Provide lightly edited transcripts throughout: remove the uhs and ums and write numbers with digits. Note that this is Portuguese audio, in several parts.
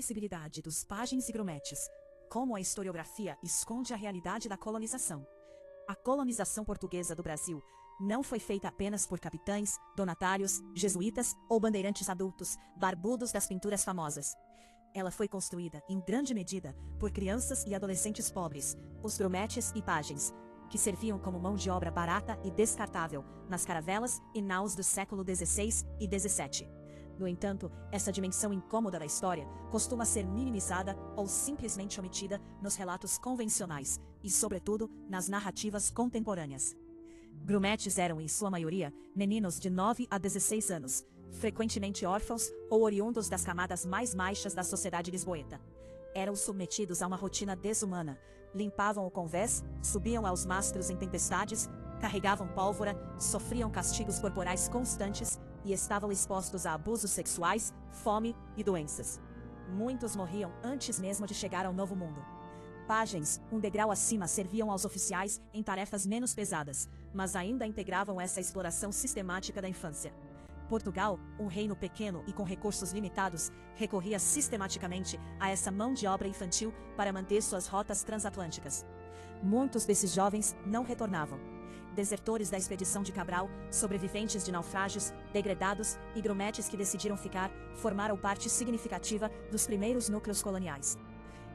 invisibilidade dos pajens e grumetes, como a historiografia esconde a realidade da colonização. A colonização portuguesa do Brasil não foi feita apenas por capitães, donatários, jesuítas ou bandeirantes adultos, barbudos das pinturas famosas. Ela foi construída, em grande medida, por crianças e adolescentes pobres, os grumetes e pajens, que serviam como mão de obra barata e descartável nas caravelas e naus do século XVI e XVII. No entanto, essa dimensão incômoda da história costuma ser minimizada ou simplesmente omitida nos relatos convencionais e, sobretudo, nas narrativas contemporâneas. Grumetes eram, em sua maioria, meninos de 9 a 16 anos, frequentemente órfãos ou oriundos das camadas mais baixas da sociedade lisboeta. Eram submetidos a uma rotina desumana, limpavam o convés, subiam aos mastros em tempestades, carregavam pólvora, sofriam castigos corporais constantes e estavam expostos a abusos sexuais, fome e doenças. Muitos morriam antes mesmo de chegar ao Novo Mundo. Pajens, um degrau acima, serviam aos oficiais em tarefas menos pesadas, mas ainda integravam essa exploração sistemática da infância. Portugal, um reino pequeno e com recursos limitados, recorria sistematicamente a essa mão de obra infantil para manter suas rotas transatlânticas. Muitos desses jovens não retornavam. Desertores da expedição de Cabral, sobreviventes de naufrágios, degredados e grumetes que decidiram ficar, formaram parte significativa dos primeiros núcleos coloniais.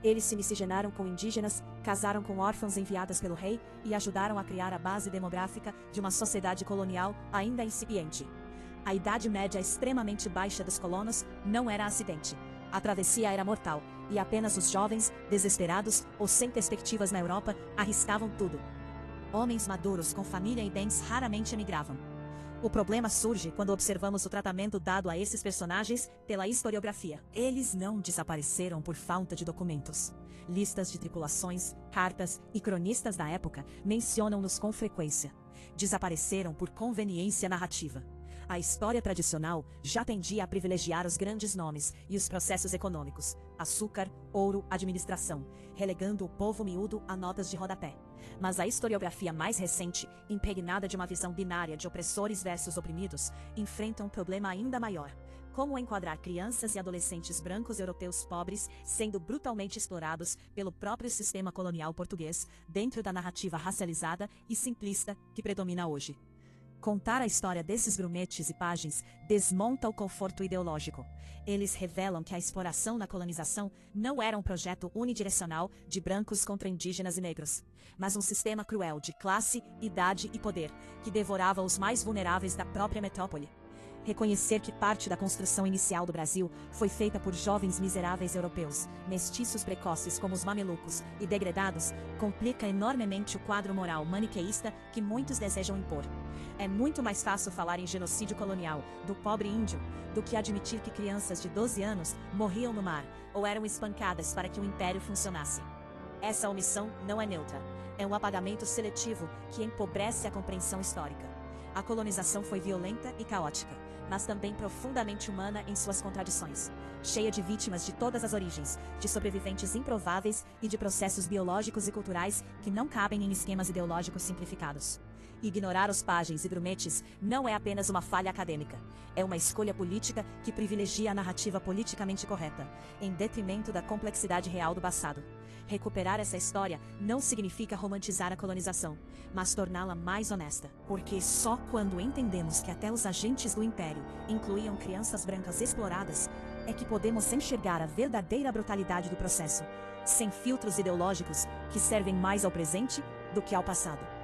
Eles se miscigenaram com indígenas, casaram com órfãos enviadas pelo rei e ajudaram a criar a base demográfica de uma sociedade colonial ainda incipiente. A idade média extremamente baixa dos colonos não era acidente. A travessia era mortal, e apenas os jovens, desesperados ou sem perspectivas na Europa, arriscavam tudo. Homens maduros com família e bens raramente emigravam. O problema surge quando observamos o tratamento dado a esses personagens pela historiografia. Eles não desapareceram por falta de documentos. Listas de tripulações, cartas e cronistas da época mencionam-nos com frequência. Desapareceram por conveniência narrativa. A história tradicional já tendia a privilegiar os grandes nomes e os processos econômicos, açúcar, ouro, administração, relegando o povo miúdo a notas de rodapé. Mas a historiografia mais recente, impregnada de uma visão binária de opressores versus oprimidos, enfrenta um problema ainda maior: como enquadrar crianças e adolescentes brancos europeus pobres sendo brutalmente explorados pelo próprio sistema colonial português, dentro da narrativa racializada e simplista que predomina hoje. Contar a história desses grumetes e pajens desmonta o conforto ideológico. Eles revelam que a exploração na colonização não era um projeto unidirecional de brancos contra indígenas e negros, mas um sistema cruel de classe, idade e poder, que devorava os mais vulneráveis da própria metrópole. Reconhecer que parte da construção inicial do Brasil foi feita por jovens miseráveis europeus, mestiços precoces como os mamelucos e degredados, complica enormemente o quadro moral maniqueísta que muitos desejam impor. É muito mais fácil falar em genocídio colonial do pobre índio do que admitir que crianças de 12 anos morriam no mar ou eram espancadas para que o império funcionasse. Essa omissão não é neutra. É um apagamento seletivo que empobrece a compreensão histórica. A colonização foi violenta e caótica, mas também profundamente humana em suas contradições, cheia de vítimas de todas as origens, de sobreviventes improváveis e de processos biológicos e culturais que não cabem em esquemas ideológicos simplificados. Ignorar os pajens e grumetes não é apenas uma falha acadêmica, é uma escolha política que privilegia a narrativa politicamente correta, em detrimento da complexidade real do passado. Recuperar essa história não significa romantizar a colonização, mas torná-la mais honesta, porque só quando entendemos que até os agentes do império incluíam crianças brancas exploradas, é que podemos enxergar a verdadeira brutalidade do processo, sem filtros ideológicos que servem mais ao presente do que ao passado.